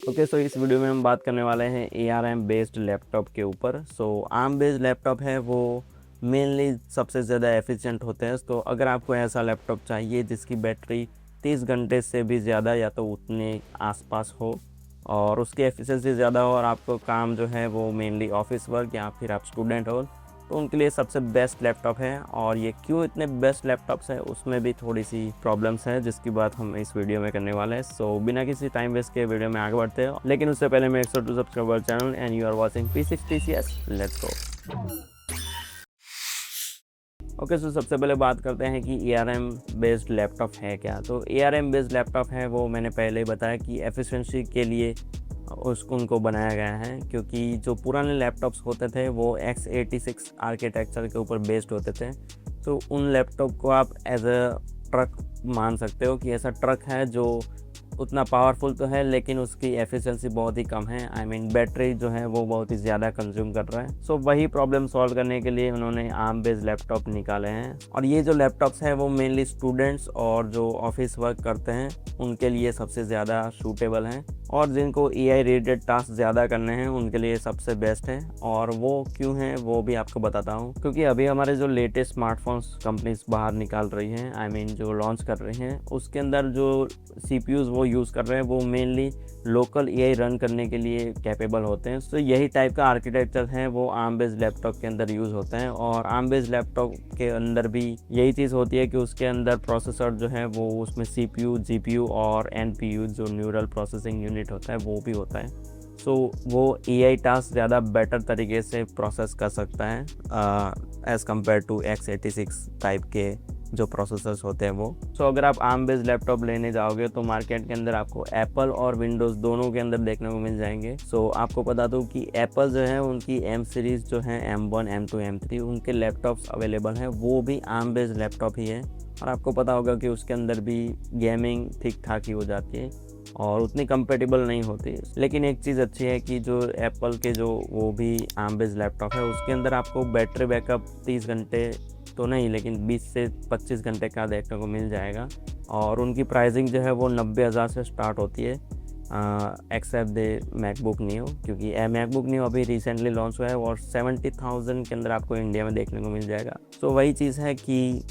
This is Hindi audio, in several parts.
ओके, सो इस वीडियो में हम बात करने वाले हैं ARM बेस्ड लैपटॉप के ऊपर। सो ARM बेस्ड लैपटॉप है वो मेनली सबसे ज़्यादा एफिशिएंट होते हैं। तो अगर आपको ऐसा लैपटॉप चाहिए जिसकी बैटरी 30 घंटे से भी ज़्यादा या तो उतने आसपास हो और उसकी एफिशिएंसी ज़्यादा हो और आपको काम जो है वो मेनली ऑफिस वर्क या फिर आप स्टूडेंट हो, तो उनके लिए सबसे बेस्ट लैपटॉप है। और ये क्यों इतने बेस्ट लैपटॉप्स हैं उसमें भी थोड़ी सी प्रॉब्लम्स हैं जिसकी बात हम इस वीडियो में करने वाले हैं। सो बिना किसी टाइम वेस्ट के वीडियो में आगे बढ़ते हैं, लेकिन उससे पहले make sure to subscribe our channel and you are watching P6TCS। Let's go. Okay, so सबसे पहले बात करते हैं कि ARM बेस्ड लैपटॉप है क्या। तो ARM बेस्ड लैपटॉप है वो मैंने पहले ही बताया कि एफिशिएंसी के लिए उनको बनाया गया है, क्योंकि जो पुराने लैपटॉप्स होते थे वो x86 आर्किटेक्चर के ऊपर बेस्ड होते थे। तो उन लैपटॉप को आप एज अ ट्रक मान सकते हो कि ऐसा ट्रक है जो उतना पावरफुल तो है लेकिन उसकी एफिशिएंसी बहुत ही कम है। आई मीन बैटरी जो है वो बहुत ही ज़्यादा कंज्यूम कर रहा है। सो वही प्रॉब्लम सॉल्व करने के लिए उन्होंने ARM बेस्ड लैपटॉप निकाले हैं। और ये जो लैपटॉप्स हैं वो मेनली स्टूडेंट्स और जो ऑफिस वर्क करते हैं उनके लिए सबसे ज़्यादा सूटेबल हैं, और जिनको AI रिलेटेड टास्क ज़्यादा करने हैं उनके लिए सबसे बेस्ट है। और वो क्यों है वो भी आपको बताता हूँ, क्योंकि अभी हमारे जो लेटेस्ट स्मार्टफोन्स कंपनीज बाहर निकाल रही हैं, आई मीन जो लॉन्च कर रही हैं, उसके अंदर जो CPUs वो यूज़ कर रहे हैं वो मेनली लोकल AI रन करने के लिए कैपेबल होते हैं। तो यही टाइप का आर्किटेक्चर है वो ARM बेस्ड लैपटॉप के अंदर यूज़ होता है। और ARM बेस्ड लैपटॉप के अंदर भी यही चीज़ होती है कि उसके अंदर प्रोसेसर जो है वो उसमें CPU, GPU और NPU जो न्यूरल प्रोसेसिंग यूनिट होता है वो भी होता है। सो वो AI टास्क ज़्यादा बेटर तरीके से प्रोसेस कर सकता है as compare to x86 type के जो प्रोसेसर्स होते हैं वो। सो अगर आप ARM बेस्ड लैपटॉप लेने जाओगे तो मार्केट के अंदर आपको एप्पल और विंडोज़ दोनों के अंदर देखने को मिल जाएंगे। सो आपको बता दूं कि एप्पल जो है उनकी M सीरीज़ जो है M1, M2, M3 उनके लैपटॉप्स अवेलेबल हैं, वो भी ARM बेस्ड लैपटॉप ही है। और आपको पता होगा कि उसके अंदर भी गेमिंग ठीक ठाक ही हो जाती है और उतनी कंपेटेबल नहीं होती। लेकिन एक चीज़ अच्छी है कि जो एप्पल के जो वो भी ARM बेस्ड लैपटॉप है उसके अंदर आपको बैटरी बैकअप 30 घंटे तो नहीं लेकिन 20 से 25 घंटे का देखने को मिल जाएगा। और उनकी प्राइसिंग जो है वो 90,000 से स्टार्ट होती है एक्सेप्ट द मैकबुक न्यू, क्योंकि मैकबुक न्यू अभी रिसेंटली लॉन्च हुआ है और 70,000 के अंदर आपको इंडिया में देखने को मिल जाएगा। तो वही चीज़ है कि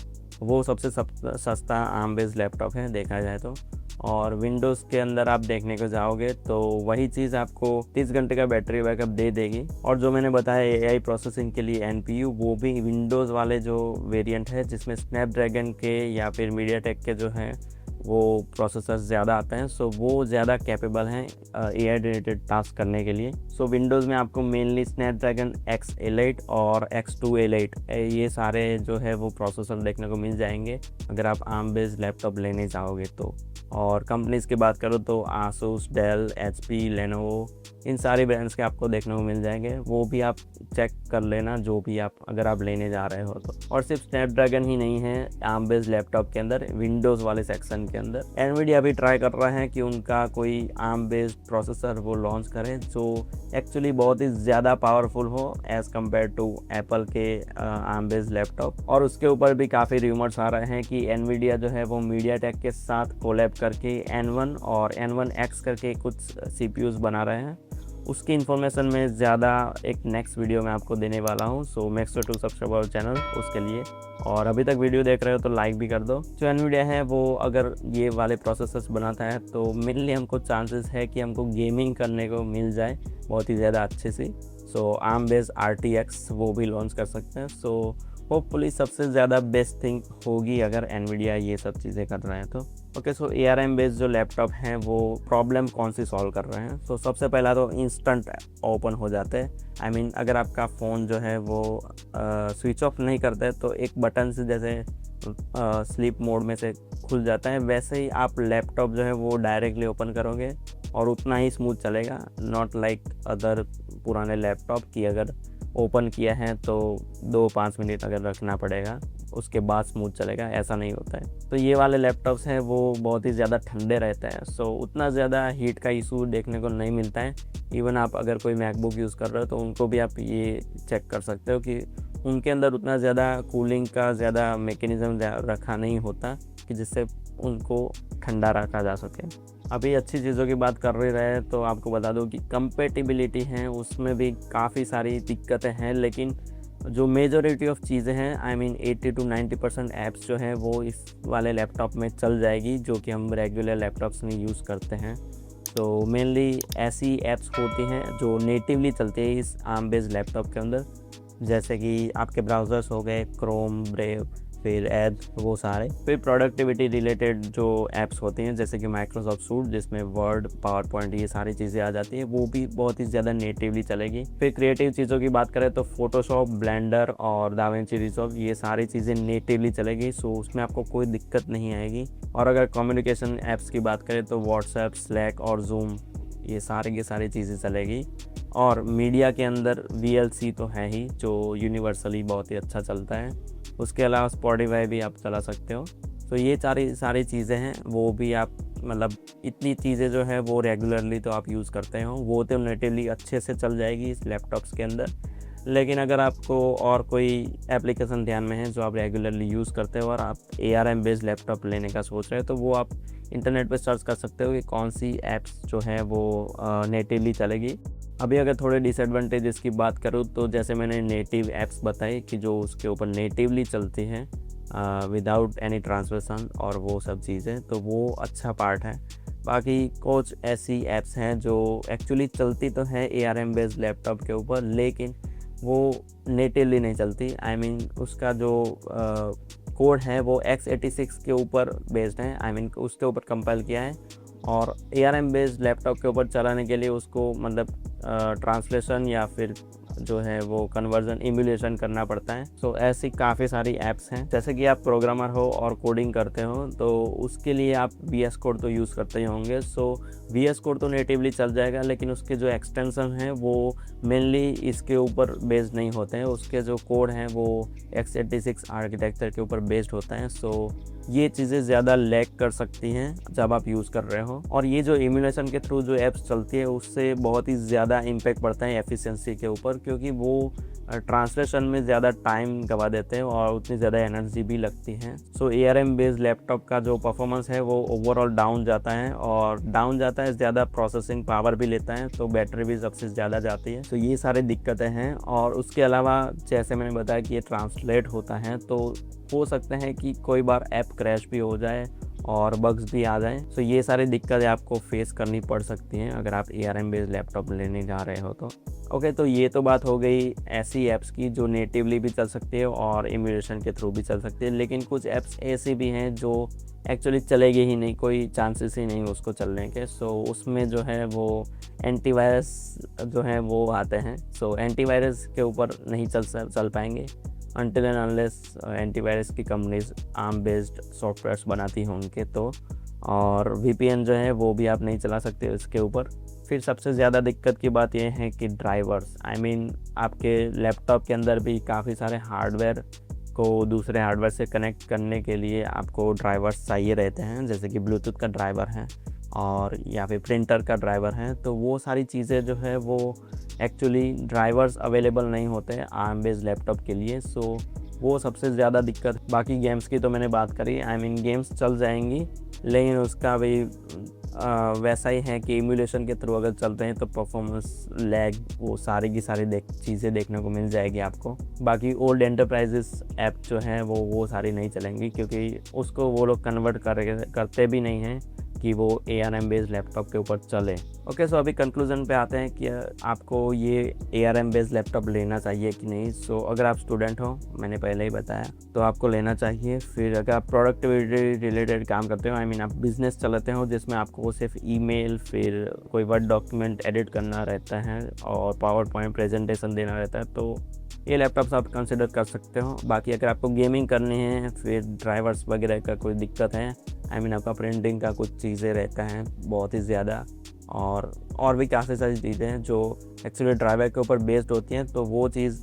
वो सबसे सस्ता ARM बेस्ड लैपटॉप है देखा जाए तो। और विंडोज़ के अंदर आप देखने को जाओगे तो वही चीज़ आपको 30 घंटे का बैटरी बैकअप दे देगी। और जो मैंने बताया AI प्रोसेसिंग के लिए NPU, वो भी विंडोज़ वाले जो वेरिएंट है जिसमें स्नैपड्रैगन के या फिर मीडियाटेक के जो हैं वो प्रोसेसर्स ज़्यादा आते हैं। सो वो ज़्यादा कैपेबल हैं AI रिलेटेड टास्क करने के लिए। सो विंडोज़ में आपको मेनली स्नैपड्रैगन X8 और X288 ये सारे जो है वो प्रोसेसर देखने को मिल जाएंगे अगर आप ARM बेस्ड लैपटॉप लेने जाओगे तो। और कंपनीज़ की बात करो तो आसूस, डेल, HP, लेनोवो, इन सारे ब्रांड्स के आपको देखने को मिल जाएंगे। वो भी आप चेक कर लेना जो भी आप अगर आप लेने जा रहे हो तो। और सिर्फ स्नैपड्रैगन ही नहीं है ARM बेस्ड लैपटॉप के अंदर, विंडोज़ वाले सेक्शन के अंदर एनवीडिया भी ट्राई कर रहा है कि उनका कोई ARM बेस्ड प्रोसेसर वो लॉन्च करें जो एक्चुअली बहुत ही ज़्यादा पावरफुल हो एज़ कम्पेयर टू एप्पल के ARM बेस्ड लैपटॉप। और उसके ऊपर भी काफ़ी र्यूमर्स आ रहे हैं कि एनवीडिया जो है वो मीडियाटेक के साथ कोलैब करके N1 और N1X करके कुछ CPUs बना रहे हैं। उसकी इन्फॉर्मेशन मैं ज़्यादा एक नेक्स्ट वीडियो में आपको देने वाला हूँ। So make sure to subscribe our channel उसके लिए। और अभी तक वीडियो देख रहे हो तो लाइक भी कर दो। जो एनवीडिया है वो अगर ये वाले प्रोसेसर्स बनाता है तो मेनली हमको चांसेस है कि हमको गेमिंग करने को मिल जाए बहुत ही ज़्यादा अच्छे से। सो ARM बेस्ड RTX वो भी लॉन्च कर सकते हैं। सो होपफुली सबसे ज़्यादा बेस्ट थिंग होगी अगर एनवीडिया ये सब चीज़ें कर रहे हैं तो। ओके, सो ARM बेस्ड जो लैपटॉप हैं वो प्रॉब्लम कौन सी सॉल्व कर रहे हैं। तो सबसे पहला तो इंस्टेंट ओपन हो जाते हैं। आई मीन अगर आपका फ़ोन जो है वो स्विच ऑफ नहीं करता है तो एक बटन से जैसे स्लीप मोड में से खुल जाता है, वैसे ही आप लैपटॉप जो है वो डायरेक्टली ओपन करोगे और उतना ही स्मूथ चलेगा। नॉट लाइक अदर पुराने लैपटॉप की अगर ओपन किया है तो 2-5 मिनट अगर रखना पड़ेगा उसके बाद स्मूथ चलेगा, ऐसा नहीं होता है। तो ये वाले लैपटॉप्स हैं वो बहुत ही ज़्यादा ठंडे रहते हैं। सो उतना ज़्यादा हीट का इशू देखने को नहीं मिलता है। इवन आप अगर कोई मैकबुक यूज़ कर रहे हो तो उनको भी आप ये चेक कर सकते हो कि उनके अंदर उतना ज़्यादा कूलिंग का ज़्यादा मैकेनिज़्म रखा नहीं होता कि जिससे उनको ठंडा रखा जा सके। अभी अच्छी चीज़ों की बात कर ही रहे हैं तो आपको बता दूं कि कंपेटिबिलिटी है उसमें भी काफ़ी सारी दिक्कतें हैं, लेकिन जो मेजॉरिटी ऑफ चीज़ें हैं आई मीन 80 to 90% ऐप्स जो हैं वो इस वाले लैपटॉप में चल जाएगी जो कि हम रेगुलर लैपटॉप्स में यूज़ करते हैं। तो मेनली ऐसी ऐप्स होती हैं जो नेटिवली चलती है इस आर्म बेस्ड लैपटॉप के अंदर, जैसे कि आपके ब्राउज़र्स हो गए क्रोम, ब्रेव, फिर एड, वो सारे। फिर प्रोडक्टिविटी रिलेटेड जो ऐप्स होती हैं जैसे कि माइक्रोसॉफ्ट सूट जिसमें वर्ड, पावर पॉइंट, ये सारी चीज़ें आ जाती है, वो भी बहुत ही ज़्यादा नेटिवली चलेगी। फिर क्रिएटिव चीज़ों की बात करें तो फोटोशॉप, ब्लेंडर और दाविंची रिजॉल्व, ये सारी चीज़ें नेटिवली चलेगी, सो उसमें आपको कोई दिक्कत नहीं आएगी। और अगर कम्युनिकेशन ऐप्स की बात करें तो व्हाट्सएप, स्लैक और जूम, ये सारी की सारी चीज़ें चलेगी। और मीडिया के अंदर VLC तो है ही जो यूनिवर्सली बहुत ही अच्छा चलता है। उसके अलावा स्पॉटिफाई भी आप चला सकते हो। तो ये सारी चीज़ें हैं, वो भी आप मतलब इतनी चीज़ें जो है वो रेगुलरली तो आप यूज़ करते हो, वो तो नेटिवली अच्छे से चल जाएगी इस लैपटॉप्स के अंदर। लेकिन अगर आपको और कोई एप्लीकेशन ध्यान में है जो आप रेगुलरली यूज़ करते हो और आप ARM बेस्ड लैपटॉप लेने का सोच रहे हो, तो वो आप इंटरनेट पर सर्च कर सकते हो कि कौन सी ऐप्स जो है वो नेटिवली चलेगी। अभी अगर थोड़े डिसएडवांटेजेस की बात करूँ तो जैसे मैंने नेटिव ऐप्स बताई कि जो उसके ऊपर नेटिवली चलती हैं विदाउट एनी ट्रांसलेशन और वो सब चीज़ें, तो वो अच्छा पार्ट है। बाकी कुछ ऐसी ऐप्स हैं जो एक्चुअली चलती तो हैं ARM बेस्ड लैपटॉप के ऊपर, लेकिन वो नेटिवली नहीं चलती। आई मीन उसका जो कोड है वो x86 के ऊपर बेस्ड है, आई मीन उसके ऊपर कंपाइल किया है, और ARM बेस्ड लैपटॉप के ऊपर चलाने के लिए उसको मतलब ट्रांसलेशन या फिर जो है वो कन्वर्जन, इम्यूलेशन करना पड़ता है। सो ऐसी काफ़ी सारी ऐप्स हैं। जैसे कि आप प्रोग्रामर हो और कोडिंग करते हो तो उसके लिए आप VS कोड तो यूज़ करते ही होंगे। सो VS कोड तो नेटिवली चल जाएगा, लेकिन उसके जो एक्सटेंशन हैं वो मेनली इसके ऊपर बेस्ड नहीं होते हैं। उसके जो कोड हैं वो x86 आर्किटेक्चर के ऊपर बेस्ड होता है। सो ये चीज़ें ज़्यादा लैग कर सकती हैं जब आप यूज़ कर रहे हो। और ये जो इम्यूलेशन के थ्रू जो ऐप्स चलती है उससे बहुत ही ज़्यादा इम्पैक्ट पड़ता है एफिशिएंसी के ऊपर, क्योंकि वो ट्रांसलेशन में ज़्यादा टाइम गवा देते हैं और उतनी ज़्यादा एनर्जी भी लगती है। सो ARM बेस्ड लैपटॉप का जो परफॉर्मेंस है वो ओवरऑल डाउन जाता है, और डाउन जाता है, ज़्यादा प्रोसेसिंग पावर भी लेता है, तो बैटरी भी सबसे ज़्यादा जाती है। तो ये सारी दिक्कतें हैं। और उसके अलावा जैसे मैंने बताया कि ये ट्रांसलेट होता है, तो हो सकते हैं कि कोई बार ऐप क्रैश भी हो जाए और बग्स भी आ जाएं। तो ये सारी दिक्कतें आपको फेस करनी पड़ सकती हैं अगर आप ARM बेस्ड लैपटॉप लेने जा रहे हो तो। ओके, तो ये तो बात हो गई ऐसी ऐप्स की जो नेटिवली भी चल सकती है और इम्यूलेशन के थ्रू भी चल सकती है। लेकिन कुछ ऐप्स ऐसी भी हैं जो एक्चुअली चलेगी ही नहीं, कोई चांसेस ही नहीं उसको चलने के। सो उसमें जो है वो एंटीवायरस जो है वो आते हैं। सो एंटीवायरस के ऊपर नहीं चल पाएंगे अनटिल एंड अनलेस एंटीवायरस की कंपनीज ARM बेस्ड सॉफ्टवेयर्स बनाती होंगे तो। और VPN जो है वो भी आप नहीं चला सकते उसके ऊपर। फिर सबसे ज़्यादा दिक्कत की बात यह है कि ड्राइवर्स, आई मीन आपके लैपटॉप के अंदर भी काफ़ी सारे हार्डवेयर को दूसरे हार्डवेयर से कनेक्ट करने के लिए आपको ड्राइवर्स चाहिए रहते हैं, जैसे कि ब्लूटूथ का ड्राइवर है और या फिर प्रिंटर का ड्राइवर है। तो वो सारी चीज़ें जो है वो एक्चुअली ड्राइवर्स अवेलेबल नहीं होते हैं ARM बेस्ड लैपटॉप के लिए। सो वो सबसे ज़्यादा दिक्कत। बाकी गेम्स की तो मैंने बात करी, आई मीन गेम्स चल जाएंगी, लेकिन उसका भी वैसा ही है कि इम्यूलेशन के थ्रू अगर चलते हैं तो परफॉर्मेंस लैग, वो सारी की सारी चीज़ें देखने को मिल जाएगी आपको। बाकी ओल्ड एंटरप्राइजेस ऐप जो हैं वो सारी नहीं चलेंगी, क्योंकि उसको वो लोग कन्वर्ट करते भी नहीं हैं कि वो ARM बेस्ड लैपटॉप के ऊपर चले। ओके, सो अभी कंक्लूजन पे आते हैं कि आपको ये ARM बेस्ड लैपटॉप लेना चाहिए कि नहीं। सो अगर आप स्टूडेंट हो, मैंने पहले ही बताया, तो आपको लेना चाहिए। फिर अगर आप प्रोडक्टिविटी रिलेटेड काम करते हो, आई मीन आप बिजनेस चलाते हो जिसमें आपको सिर्फ ईमेल, फिर कोई वर्ड डॉक्यूमेंट एडिट करना रहता है और पावर पॉइंट प्रेजेंटेशन देना रहता है, तो ये लैपटॉप्स आप कंसिडर कर सकते हो। बाकी अगर आपको गेमिंग करनी है, फिर ड्राइवर्स वगैरह का कोई दिक्कत है, आई मीन आपका प्रिंटिंग का कुछ चीज़ें रहता है बहुत ही ज़्यादा, और भी काफ़ी सारी चीज़ें हैं जो एक्चुअली ड्राइवर के ऊपर बेस्ड होती हैं, तो वो चीज़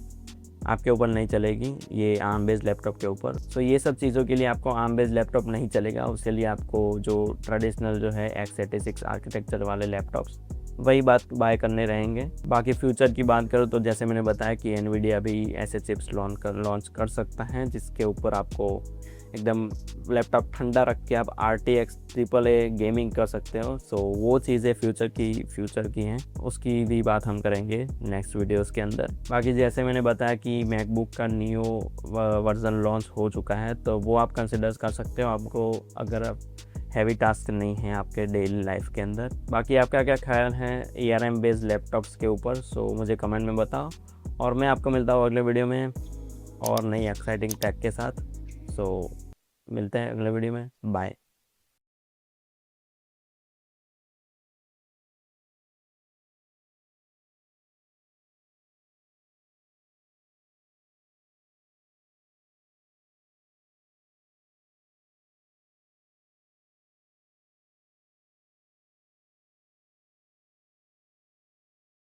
आपके ऊपर नहीं चलेगी ये ARM बेस्ड लैपटॉप के ऊपर। सो ये सब चीज़ों के लिए आपको ARM बेस्ड लैपटॉप नहीं चलेगा। उसके लिए आपको जो ट्रेडिशनल जो है x86 आर्किटेक्चर वाले लैपटॉप्स, वही बात बाय करने रहेंगे। बाकी फ्यूचर की बात करो तो जैसे मैंने बताया कि NVIDIA भी ऐसे चिप्स लॉन्च कर सकता है जिसके ऊपर आपको एकदम लैपटॉप ठंडा रख के आप RTX AAA गेमिंग कर सकते हो। सो वो चीज़ें फ्यूचर की हैं, उसकी भी बात हम करेंगे नेक्स्ट वीडियोस के अंदर। बाकी जैसे मैंने बताया कि मैकबुक का नियो वर्जन लॉन्च हो चुका है, तो वो आप कंसिडर कर सकते हो आपको, अगर हैवी टास्क नहीं है आपके डेली लाइफ के अंदर। बाकी आपका क्या ख्याल है ARM बेस्ड लैपटॉप्स के ऊपर, सो मुझे कमेंट में बताओ, और मैं आपको मिलता हूँ अगले वीडियो में और नई एक्साइटिंग टैग के साथ। सो मिलते हैं अगले वीडियो में, बाय।